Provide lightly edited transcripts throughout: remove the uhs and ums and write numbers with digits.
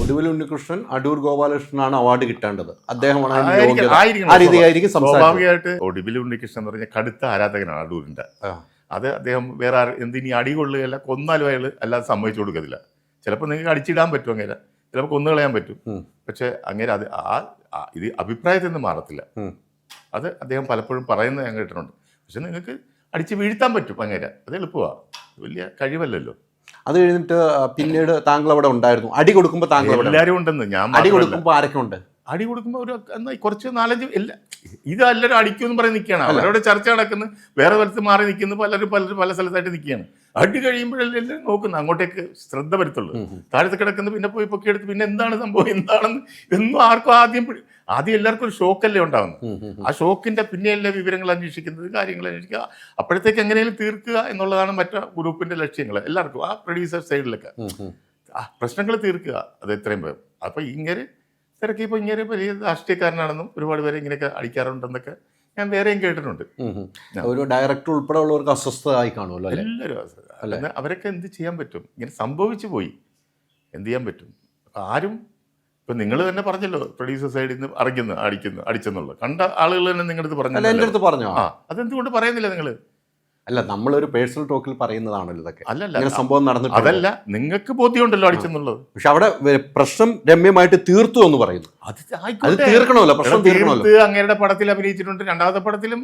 ഒടുവിൽ ഉണ്ണികൃഷ്ണൻ അടൂർ ഗോപാലകൃഷ്ണനാണ് അവാർഡ് കിട്ടേണ്ടത്. അദ്ദേഹമാണ് സ്വാഭാവികമായിട്ട്. ഒടുവിൽ ഉണ്ണികൃഷ്ണൻ എന്ന് പറഞ്ഞാൽ കടുത്ത ആരാധകനാണ് അടൂരിന്റെ. അത് അദ്ദേഹം വേറെ എന്തിനി അടി കൊള്ളുകയല്ല, കൊന്നാലും അയാൾ അല്ലാതെ സമ്മതിച്ചു കൊടുക്കത്തില്ല. ചിലപ്പോൾ നിങ്ങൾക്ക് അടിച്ചിടാൻ പറ്റും, അങ്ങനെ ചിലപ്പോൾ കൊന്നുകളയാൻ പറ്റും. പക്ഷെ അങ്ങനെ അത് ഇത് അഭിപ്രായത്തിൽ നിന്ന് മാറത്തില്ല. അത് അദ്ദേഹം പലപ്പോഴും പറയുന്നത് ഞാൻ കേട്ടിട്ടുണ്ട്. പക്ഷെ നിങ്ങൾക്ക് അടിച്ച് വീഴ്ത്താൻ പറ്റും, അങ്ങനെ അത് എളുപ്പമാണ്, വലിയ കഴിവല്ലല്ലോ. അത് കഴിഞ്ഞിട്ട് പിന്നീട് താങ്കൾ അവിടെ ഉണ്ടായിരുന്നു. അടി കൊടുക്കുമ്പോൾ താങ്കൾ എല്ലാവരും ഉണ്ടെന്ന്. ഞാൻ അടി കൊടുക്കുമ്പോൾ ആരൊക്കെ ഉണ്ട്? അടി കൊടുക്കുമ്പോൾ ഒരു കുറച്ച് 4-5 ഇതെല്ലാവരും അടിക്കുമെന്ന് പറഞ്ഞ് നിൽക്കുകയാണ്. അവരോട് ചർച്ച നടക്കുന്നു, വേറെ സ്ഥലത്ത് മാറി നിൽക്കുന്നു, പലരും പല സ്ഥലത്തായിട്ട് നിൽക്കുകയാണ്. അടി കഴിയുമ്പോഴെല്ലാം നോക്കുന്നു, അങ്ങോട്ടേക്ക് ശ്രദ്ധ വരുത്തുള്ളൂ. താഴത്ത് കിടക്കുന്നു, പിന്നെ പോയി പൊക്കിയെടുത്ത് പിന്നെ എന്താണ് സംഭവം, എന്താണെന്ന് ഇതൊന്നും ആർക്കും ആദ്യം എല്ലാവർക്കും ഒരു ഷോക്കല്ലേ ഉണ്ടാകുന്നത്. ആ ഷോക്കിന്റെ പിന്നെയല്ലേ വിവരങ്ങൾ അന്വേഷിക്കുന്നത്, കാര്യങ്ങൾ അന്വേഷിക്കുക, അപ്പോഴത്തേക്ക് എങ്ങനെയും തീർക്കുക എന്നുള്ളതാണ് മറ്റു ഗ്രൂപ്പിന്റെ ലക്ഷ്യങ്ങൾ. എല്ലാവർക്കും ആ പ്രൊഡ്യൂസർ സൈഡിലൊക്കെ പ്രശ്നങ്ങൾ തീർക്കുക, അത് എത്രയും പേർ. അപ്പൊ ഇങ്ങനെ തിരക്കിയപ്പോൾ ഇങ്ങനെ വലിയ രാഷ്ട്രീയക്കാരനാണെന്നും ഒരുപാട് പേരെ ഇങ്ങനെയൊക്കെ അടിക്കാറുണ്ടെന്നൊക്കെ ഞാൻ വേറെയും കേട്ടിട്ടുണ്ട്. ഒരു ഡയറക്ടർ ഉൾപ്പെടെ ഉള്ളവർക്ക് അസ്വസ്ഥമായി കാണുമല്ലോ. എല്ലാവരും അസ്വസ്ഥ. അവരൊക്കെ എന്ത് ചെയ്യാൻ പറ്റും? ഇങ്ങനെ സംഭവിച്ചു പോയി, എന്ത് ചെയ്യാൻ പറ്റും? ആരും ഇപ്പം നിങ്ങൾ തന്നെ പറഞ്ഞല്ലോ, പ്രൊഡ്യൂസർ സൈഡിൽ നിന്ന് അടിച്ചെന്നുള്ളത് കണ്ട ആളുകൾ തന്നെ നിങ്ങളുടെ അടുത്ത് പറഞ്ഞോ. അതെന്തുകൊണ്ട് പറയുന്നില്ല നിങ്ങൾ? അല്ല, നമ്മളൊരു പേഴ്സണൽ ടോക്കിൽ പറയുന്നതാണല്ലോ ഇതൊക്കെ. അല്ലല്ല, സംഭവം നടന്നിട്ട് അതല്ല, നിങ്ങൾക്ക് ബോധ്യമുണ്ടല്ലോ അടിച്ചെന്നുള്ളത്. പക്ഷെ അവിടെ പ്രശ്നം രമ്യമായിട്ട് തീർത്തു എന്ന് പറയുന്നു. അത് തീർക്കണമല്ലോ, പ്രശ്നം തീർത്ത് അങ്ങേരുടെ പടത്തിൽ അഭിനയിച്ചിട്ടുണ്ട്, രണ്ടാമത്തെ പടത്തിലും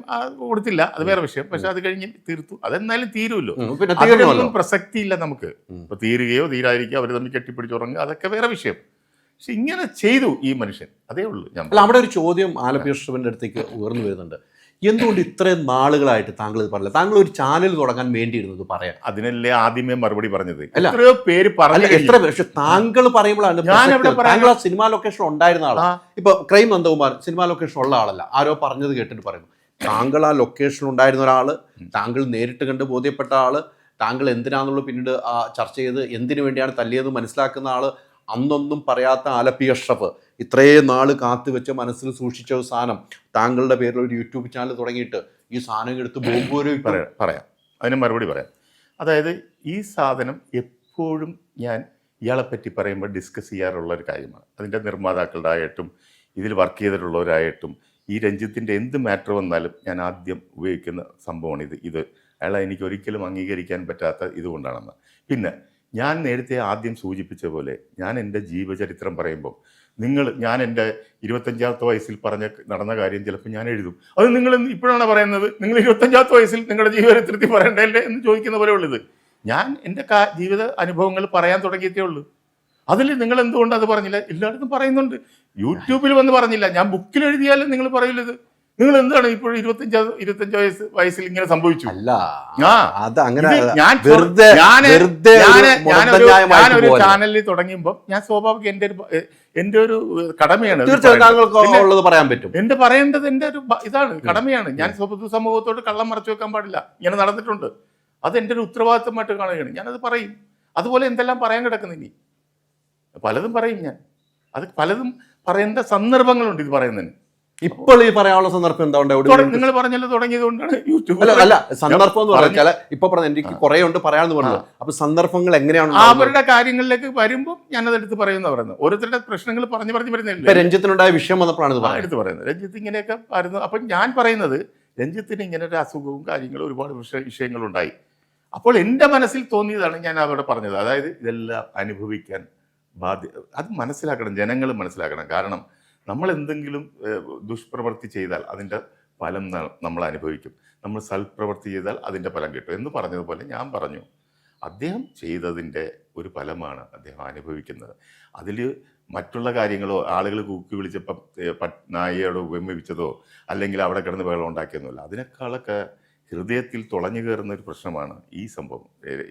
കൊടുത്തില്ല, അത് വേറെ വിഷയം. പക്ഷെ അത് കഴിഞ്ഞ് തീർത്തു, അതെന്നാലും തീരുമല്ലോ. അതിനൊന്നും പ്രസക്തി ഇല്ല നമുക്ക്. ഇപ്പൊ തീരുകയോ തീരാതിരിക്കുകയോ അവർ തമ്മിൽ കെട്ടിപ്പിടിച്ചുറങ്ങുക, അതൊക്കെ വേറെ വിഷയം. പക്ഷെ ഇങ്ങനെ ചെയ്തു ഈ മനുഷ്യൻ, അതേ ഉള്ളൂ. അല്ല, അവിടെ ഒരു ചോദ്യം ആലപ്പി അഷ്റഫിന്റെ അടുത്തേക്ക് ഉയർന്നു വരുന്നുണ്ട്. എന്തുകൊണ്ട് ഇത്രയും നാളുകളായിട്ട് താങ്കൾ ഇത് പറഞ്ഞില്ല? താങ്കൾ ഒരു ചാനൽ തുടങ്ങാൻ വേണ്ടിയിരുന്നത് പറയാൻ. അതിനല്ലേ ആദ്യമേ മറുപടി പറഞ്ഞത്. എത്രയോ പേര് പറഞ്ഞു. പക്ഷെ താങ്കൾ പറയുമ്പോഴാണ് താങ്കൾ ആ സിനിമാ ലൊക്കേഷൻ ഉണ്ടായിരുന്ന ആളാ. ഇപ്പൊ ക്രൈം നന്ദകുമാർ സിനിമാ ലൊക്കേഷൻ ഉള്ള ആളല്ല, ആരോ പറഞ്ഞത് കേട്ടിട്ട് പറയുന്നു. താങ്കൾ ആ ലൊക്കേഷൻ ഉണ്ടായിരുന്ന ഒരാള്, താങ്കൾ നേരിട്ട് കണ്ട് ബോധ്യപ്പെട്ട ആള്, താങ്കൾ എന്തിനാന്നുള്ളത് പിന്നീട് ചർച്ച ചെയ്ത് എന്തിനു വേണ്ടിയാണ് തല്ലിയത് മനസ്സിലാക്കുന്ന ആള്, അന്നൊന്നും പറയാത്ത ആലപ്പി അഷ്റഫ് ഇത്രയും നാള് കാത്തുവെച്ച് മനസ്സിൽ സൂക്ഷിച്ച ഒരു സാധനം, താങ്കളുടെ പേരിൽ ഒരു യൂട്യൂബ് ചാനൽ തുടങ്ങിയിട്ട് ഈ സാധനം എടുത്ത് ബോംബ് പറയാം. അതിന് മറുപടി പറയാം. അതായത് ഈ സാധനം എപ്പോഴും ഞാൻ ഇയാളെപ്പറ്റി പറയുമ്പോൾ ഡിസ്കസ് ചെയ്യാറുള്ള ഒരു കാര്യമാണ്. അതിൻ്റെ നിർമ്മാതാക്കളുടെ ആയിട്ടും ഇതിൽ വർക്ക് ചെയ്തിട്ടുള്ളവരായിട്ടും ഈ രഞ്ജിത്തിൻ്റെ എന്ത് മാറ്റർ വന്നാലും ഞാൻ ആദ്യം ഉപയോഗിക്കുന്ന സംഭവമാണ് ഇത് അയാളെ എനിക്ക് ഒരിക്കലും അംഗീകരിക്കാൻ പറ്റാത്ത ഇതുകൊണ്ടാണെന്ന്. പിന്നെ ഞാൻ നേരത്തെ ആദ്യം സൂചിപ്പിച്ച പോലെ ഞാൻ എൻ്റെ ജീവചരിത്രം പറയുമ്പോൾ ഞാൻ എൻ്റെ 25ാമത്തെ വയസ്സിൽ നടന്ന കാര്യം ചിലപ്പോൾ ഞാൻ എഴുതും. അത് നിങ്ങൾ ഇപ്പോഴാണ് പറയുന്നത്, നിങ്ങൾ 25ാമത്തെ വയസ്സിൽ നിങ്ങളുടെ ജീവചരിത്രത്തിൽ പറയണ്ടല്ലേ എന്ന് ചോദിക്കുന്ന പോലെ ഉള്ളത്. ഞാൻ എൻ്റെ ജീവിത അനുഭവങ്ങൾ പറയാൻ തുടങ്ങിയിട്ടേ ഉള്ളൂ. അതിൽ നിങ്ങൾ എന്തുകൊണ്ട് അത് പറഞ്ഞില്ല? എല്ലായിടത്തും പറയുന്നുണ്ട്. യൂട്യൂബിൽ വന്ന് പറഞ്ഞില്ല, ഞാൻ ബുക്കിൽ എഴുതിയാലും നിങ്ങൾ പറയില്ലത്. നിങ്ങൾ എന്താണ് ഇപ്പോൾ 25 വയസ്സിൽ ഇങ്ങനെ സംഭവിച്ചു? ഞാനൊരു ചാനലിൽ തുടങ്ങിയപ്പോൾ ഞാൻ സ്വാഭാവികം എന്റെ ഒരു കടമയാണ് പറയാൻ പറ്റും. എന്റെ പറയേണ്ടത് എന്റെ ഒരു ഇതാണ്, കടമയാണ്. ഞാൻ സമൂഹത്തോട് കള്ളം മറച്ചു വെക്കാൻ പാടില്ല. ഇങ്ങനെ നടന്നിട്ടുണ്ട്, അത് എൻ്റെ ഒരു ഉത്തരവാദിത്തമായിട്ട് കാണുകയാണ്. ഞാനത് പറയും. അതുപോലെ എന്തെല്ലാം പറയാൻ കിടക്കുന്നു, ഇനി പലതും പറയും ഞാൻ. അത് പലതും പറയേണ്ട സന്ദർഭങ്ങളുണ്ട് ഇത് പറയുന്നതിന്. ഇപ്പോൾ ഈ പറയാനുള്ള സന്ദർഭം എന്താ? നിങ്ങൾ പറഞ്ഞല്ലോ തുടങ്ങിയതുകൊണ്ടാണ് യൂട്യൂബ്. അല്ല, സന്ദർഭം എന്ന് പറഞ്ഞാൽ ഇപ്പൊ പറഞ്ഞ എനിക്ക് കുറെ ഉണ്ട് പറയാമെന്ന് പറഞ്ഞു. അപ്പൊ സന്ദർഭങ്ങൾ എങ്ങനെയാണ് അവരുടെ കാര്യങ്ങളിലേക്ക് വരുമ്പോൾ ഞാനതെടുത്ത് പറയുന്ന പറയുന്നത്. ഓരോരുത്തരുടെ പ്രശ്നങ്ങൾ പറഞ്ഞു വരുന്നില്ല. രഞ്ജിത്തിനുണ്ടായ വിഷയം വന്നപ്പോഴാണ് എടുത്ത് പറയുന്നത്. രഞ്ജിത്ത് ഇങ്ങനെയൊക്കെ വരുന്നു. അപ്പം ഞാൻ പറയുന്നത് രഞ്ജിത്തിന് ഇങ്ങനെ ഒരു അസുഖവും കാര്യങ്ങളും ഒരുപാട് വിഷയങ്ങളുണ്ടായി. അപ്പോൾ എൻ്റെ മനസ്സിൽ തോന്നിയതാണ് ഞാൻ അവിടെ പറഞ്ഞത്. അതായത് ഇതെല്ലാം അനുഭവിക്കാൻ അത് മനസ്സിലാക്കണം, ജനങ്ങൾ മനസ്സിലാക്കണം. കാരണം നമ്മൾ എന്തെങ്കിലും ദുഷ്പ്രവൃത്തി ചെയ്താൽ അതിൻ്റെ ഫലം നമ്മൾ അനുഭവിക്കും, നമ്മൾ സൽപ്രവൃത്തി ചെയ്താൽ അതിൻ്റെ ഫലം കിട്ടും എന്ന് പറഞ്ഞതുപോലെ ഞാൻ പറഞ്ഞു, അദ്ദേഹം ചെയ്തതിൻ്റെ ഒരു ഫലമാണ് അദ്ദേഹം അനുഭവിക്കുന്നത്. അതിൽ മറ്റുള്ള കാര്യങ്ങളോ ആളുകൾ കൂക്കി വിളിച്ചപ്പം നായയോട് ഉപമിച്ചതോ അല്ലെങ്കിൽ അവിടെ കിടന്ന് വെള്ളം ഉണ്ടാക്കിയൊന്നുമില്ല. അതിനേക്കാളൊക്കെ ഹൃദയത്തിൽ തുളഞ്ഞു കയറുന്ന ഒരു പ്രശ്നമാണ് ഈ സംഭവം,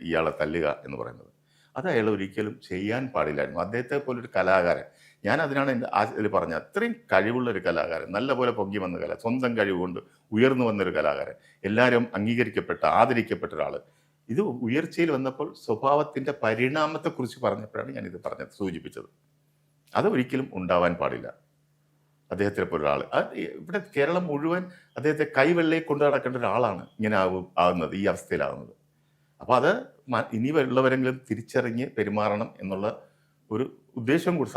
ഇയാളെ തല്ലുക എന്ന് പറയുന്നത്. അത് അയാൾ ഒരിക്കലും ചെയ്യാൻ പാടില്ലായിരുന്നു. അദ്ദേഹത്തെ പോലൊരു കലാകാരൻ, ഞാൻ അതിനാണ് ഇതിൽ പറഞ്ഞത്, അത്രയും കഴിവുള്ളൊരു കലാകാരൻ, നല്ലപോലെ പൊങ്ങി വന്ന സ്വന്തം കഴിവുകൊണ്ട് ഉയർന്നു വന്നൊരു കലാകാരൻ, എല്ലാവരും അംഗീകരിക്കപ്പെട്ട ആദരിക്കപ്പെട്ട ഒരാൾ. ഇത് ഉയർച്ചയിൽ വന്നപ്പോൾ സ്വഭാവത്തിൻ്റെ പരിണാമത്തെക്കുറിച്ച് പറഞ്ഞപ്പോഴാണ് ഞാനിത് സൂചിപ്പിച്ചത്. അത് ഒരിക്കലും ഉണ്ടാവാൻ പാടില്ല. അദ്ദേഹത്തിനെ പോലൊരാൾ ഇവിടെ കേരളം മുഴുവൻ അദ്ദേഹത്തെ കൈവെള്ളയെ കൊണ്ട് നടക്കേണ്ട ഒരാളാണ് ഇങ്ങനെ ആകുന്നത്, ഈ അവസ്ഥയിലാകുന്നത്. അപ്പോൾ അത് ഇനി ഉള്ളവരെങ്കിലും തിരിച്ചറിഞ്ഞ് പെരുമാറണം എന്നുള്ള ഒരു ഉദ്ദേശം കൂടി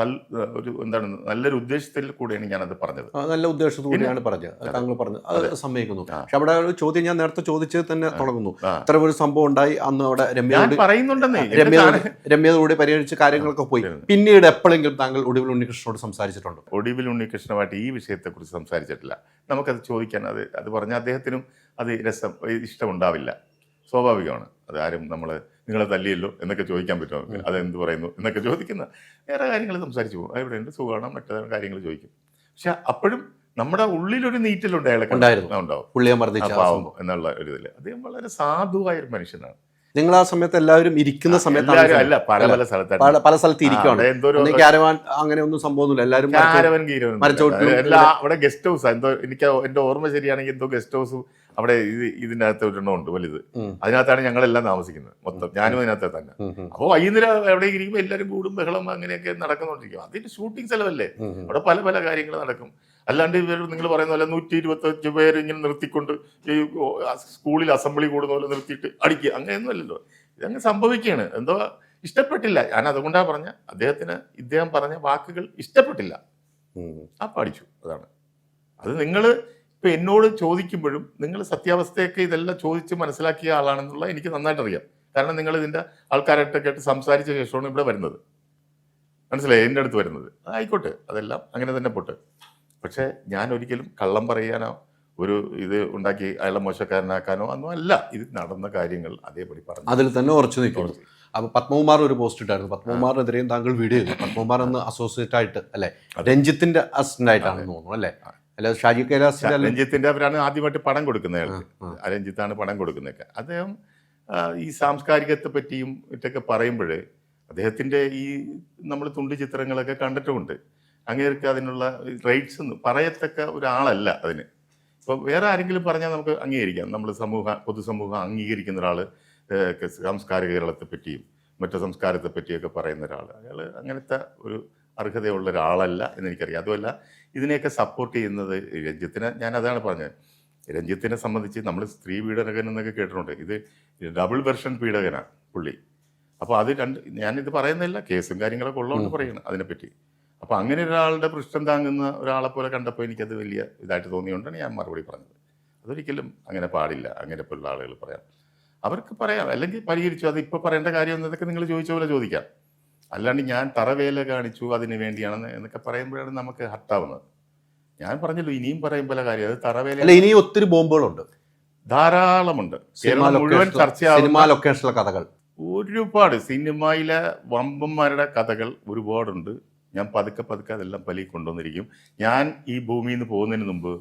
ഒരു എന്താണ് നല്ലൊരു ഉദ്ദേശത്തിൽ കൂടെയാണ് ഞാനത് പറഞ്ഞത്. നല്ല ഉദ്ദേശത്തോടെയാണ് പറഞ്ഞത്, താങ്കൾ പറഞ്ഞത്, അത് സമ്മതിക്കുന്നു. പക്ഷെ അവിടെ ഒരു ചോദ്യം ഞാൻ നേരത്തെ ചോദിച്ചത് തന്നെ തുടങ്ങുന്നു. ഇത്ര ഒരു സംഭവം ഉണ്ടായി, അന്ന് അവിടെ രമ്യതയോടെ പരിഹരിച്ച് കാര്യങ്ങളൊക്കെ പോയി. പിന്നീട് എപ്പോഴെങ്കിലും താങ്കൾ ഒടുവിൽ ഉണ്ണികൃഷ്ണനോട് സംസാരിച്ചിട്ടുണ്ടോ? ഒടുവിൽ ഉണ്ണികൃഷ്ണനുമായിട്ട് ഈ വിഷയത്തെക്കുറിച്ച് സംസാരിച്ചിട്ടില്ല. നമുക്കത് ചോദിക്കാൻ അത് പറഞ്ഞാൽ അദ്ദേഹത്തിനും അത് ഇഷ്ടമുണ്ടാവില്ല, സ്വാഭാവികമാണ്. അത് ആരും നിങ്ങളെ തല്ലിയല്ലോ എന്നൊക്കെ ചോദിക്കാൻ പറ്റുമോ, അതെന്ത് പറയുന്നു എന്നൊക്കെ ചോദിക്കുന്ന വേറെ കാര്യങ്ങൾ സംസാരിച്ചു പോകും. എവിടെയുണ്ട്, സുഖമാണ്, മറ്റേ കാര്യങ്ങൾ ചോദിക്കും. പക്ഷെ അപ്പോഴും നമ്മുടെ ഉള്ളിലൊരു നീറ്റലുണ്ട്, അയാളൊക്കെ ഉണ്ടാവും എന്നുള്ള ഒരു ഇതിൽ. അദ്ദേഹം വളരെ സാധുവായ ഒരു മനുഷ്യനാണ്. നിങ്ങൾ ആ സമയത്ത് എല്ലാവരും ഇരിക്കുന്ന സമയത്ത് അല്ല, പല സ്ഥലത്ത് ഇരിക്കുകയാണ്. അങ്ങനെ ഒന്നും സംഭവമൊന്നുമില്ല, എല്ലാവരും അവിടെ ഗസ്റ്റ് ഹൗസ് എന്തോ, എനിക്ക് എന്റെ ഓർമ്മ ശരിയാണെങ്കിൽ എന്തോ ഗസ്റ്റ് ഹൗസ് അവിടെ ഇതിന്റെ അകത്ത് ഒരെണ്ണം ഉണ്ട് വലുത്. അതിനകത്താണ് ഞങ്ങളെല്ലാം താമസിക്കുന്നത് മൊത്തം, ഞാനും അതിനകത്ത് തന്നെ. അപ്പോൾ വൈകുന്നേരം എവിടെ ഇരിക്കുമ്പോൾ എല്ലാവരും കൂടും, ബഹളം അങ്ങനെയൊക്കെ നടക്കുന്നുണ്ടിരിക്കും. അതിന്റെ ഷൂട്ടിംഗ് സ്ഥലമല്ലേ, അവിടെ പല കാര്യങ്ങൾ നടക്കും. അല്ലാണ്ട് നിങ്ങൾ പറയുന്ന പോലെ 125 പേര് ഇങ്ങനെ നിർത്തിക്കൊണ്ട് ഈ സ്കൂളിൽ അസംബ്ലി കൂടുന്ന പോലെ നിർത്തിയിട്ട് അടിക്കുക, അങ്ങനെയൊന്നും അല്ലല്ലോ. ഇതങ്ങ് സംഭവിക്കുകയാണ്. എന്തോ ഇഷ്ടപ്പെട്ടില്ല, ഞാൻ അതുകൊണ്ടാണ് പറഞ്ഞ ഇദ്ദേഹം പറഞ്ഞ വാക്കുകൾ ഇഷ്ടപ്പെട്ടില്ല, അപ്പം അടിച്ചു. അതാണ് അത്. നിങ്ങൾ ഇപ്പം എന്നോട് ചോദിക്കുമ്പോഴും നിങ്ങൾ സത്യാവസ്ഥയൊക്കെ ഇതെല്ലാം ചോദിച്ച് മനസ്സിലാക്കിയ ആളാണെന്നുള്ള എനിക്ക് നന്നായിട്ട് അറിയാം. കാരണം നിങ്ങൾ ഇതിൻ്റെ ആൾക്കാരായിട്ടൊക്കെ ആയിട്ട് സംസാരിച്ച ശേഷമാണ് ഇവിടെ വരുന്നത്, മനസ്സിലായി, എൻ്റെ അടുത്ത് വരുന്നത്. ആയിക്കോട്ടെ, അതെല്ലാം അങ്ങനെ തന്നെ പോട്ടെ. പക്ഷേ ഞാൻ ഒരിക്കലും കള്ളം പറയാനോ ഒരു ഇത് ഉണ്ടാക്കി അയാളെ മോശക്കാരനാക്കാനോ ഒന്നും അല്ല. ഇത് നടന്ന കാര്യങ്ങൾ അതേപടി പറഞ്ഞു, അതിൽ തന്നെ ഉറച്ചു നിൽക്കുന്നു. അപ്പോൾ പത്മകുമാർ ഒരു പോസ്റ്റ് ഇട്ടായിരുന്നു, പത്മകുമാറിനെതിരെയും താങ്കൾ വീഡിയോ ചെയ്തു. പത്മകുമാർ എന്ന് അസോസിയേറ്റ് ആയിട്ട് അല്ലേ, രഞ്ജിത്തിന്റെ അസിസ്റ്റന്റ് ആയിട്ടാണെന്ന് തോന്നുന്നു അല്ലേ? അല്ല, ഷാജി കൈലാസിന്റെ രഞ്ജിത്തിന്റെ അവരാണ് ആദ്യമായിട്ട് പടം കൊടുക്കുന്നത്. അയാൾക്ക് രഞ്ജിത്താണ് പടം കൊടുക്കുന്നതൊക്കെ. അദ്ദേഹം ഈ സാംസ്കാരികത്തെ പറ്റിയും ഇതൊക്കെ പറയുമ്പോൾ അദ്ദേഹത്തിന്റെ ഈ നമ്മൾ തുണ്ട് ചിത്രങ്ങളൊക്കെ കണ്ടിട്ടുമുണ്ട്. അങ്ങേർക്ക് അതിനുള്ള റൈറ്റ്സ് പറയത്തക്ക ഒരാളല്ല അതിന്. ഇപ്പോൾ വേറെ ആരെങ്കിലും പറഞ്ഞാൽ നമുക്ക് അംഗീകരിക്കാം. നമ്മൾ പൊതുസമൂഹം അംഗീകരിക്കുന്ന ഒരാൾ സാംസ്കാരിക കേരളത്തെ പറ്റിയും മറ്റു സംസ്കാരത്തെ പറ്റിയൊക്കെ പറയുന്ന ഒരാൾ, അയാൾ അങ്ങനത്തെ ഒരു അർഹതയുള്ള ഒരാളല്ല എന്നെനിക്കറിയാം. അതുമല്ല, ഇതിനെയൊക്കെ സപ്പോർട്ട് ചെയ്യുന്നത് രഞ്ജിത്തിനെ. ഞാൻ അതാണ് പറഞ്ഞത്, രഞ്ജിത്തിനെ സംബന്ധിച്ച് നമ്മൾ സ്ത്രീ പീഡനകൻ എന്നൊക്കെ കേട്ടിട്ടുണ്ട്. ഇത് ഡബിൾ വെർഷൻ പീഡകനാണ് പുള്ളി. അപ്പോൾ അത് ഞാനിത് പറയുന്നില്ല, കേസും കാര്യങ്ങളൊക്കെ ഉള്ളതുകൊണ്ട് പറയണം അതിനെപ്പറ്റി. അപ്പോൾ അങ്ങനെ ഒരാളുടെ പൃഷ്ഠം താങ്ങുന്ന ഒരാളെ പോലെ കണ്ടപ്പോൾ എനിക്കത് വലിയ ഇതായിട്ട് തോന്നിയുകൊണ്ടാണ് ഞാൻ മറുപടി പറഞ്ഞത്. അതൊരിക്കലും അങ്ങനെ പാടില്ല, അങ്ങനെ പോലുള്ള ആളുകൾ പറയാം. അവർക്ക് പറയാം, അല്ലെങ്കിൽ പരിഹരിച്ചു. അത് ഇപ്പോൾ പറയേണ്ട കാര്യം എന്നതൊക്കെ നിങ്ങൾ ചോദിച്ച പോലെ ചോദിക്കാം. അല്ലാണ്ട് ഞാൻ തറവേല കാണിച്ചു അതിന് വേണ്ടിയാണെന്ന് എന്നൊക്കെ പറയുമ്പോഴാണ് നമുക്ക് ഹർട്ടാവുന്നത്. ഞാൻ പറഞ്ഞല്ലോ, ഇനിയും പറയും പല കാര്യം. അത് തറവേല, ഇനിയും ഒത്തിരി ബോംബുകളുണ്ട്, ധാരാളമുണ്ട്. മുഴുവൻ ചർച്ചയാവുന്ന കഥകൾ ഒരുപാട്, സിനിമയിലെ വമ്പന്മാരുടെ കഥകൾ ഒരുപാടുണ്ട്. ഞാൻ പതുക്കെ അതെല്ലാം പലി കൊണ്ടുവന്നിരിക്കും. ഞാൻ ഈ ഭൂമിയിൽ നിന്ന് പോകുന്നതിന് മുമ്പ്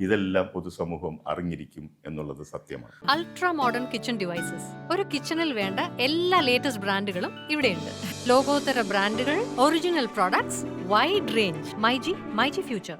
ഇതെല്ലാം പൊതുസമൂഹം അറിഞ്ഞിരിക്കും എന്നുള്ളത് സത്യമാണ്. അൾട്രാ മോഡേൺ കിച്ചൺ ഡിവൈസസ്, ഒരു കിച്ചണിൽ വേണ്ട എല്ലാ ലേറ്റസ്റ്റ് ബ്രാൻഡുകളും ഇവിടെയുണ്ട്. ലോകോത്തര ബ്രാൻഡുകൾ, original products, wide range. MyG future.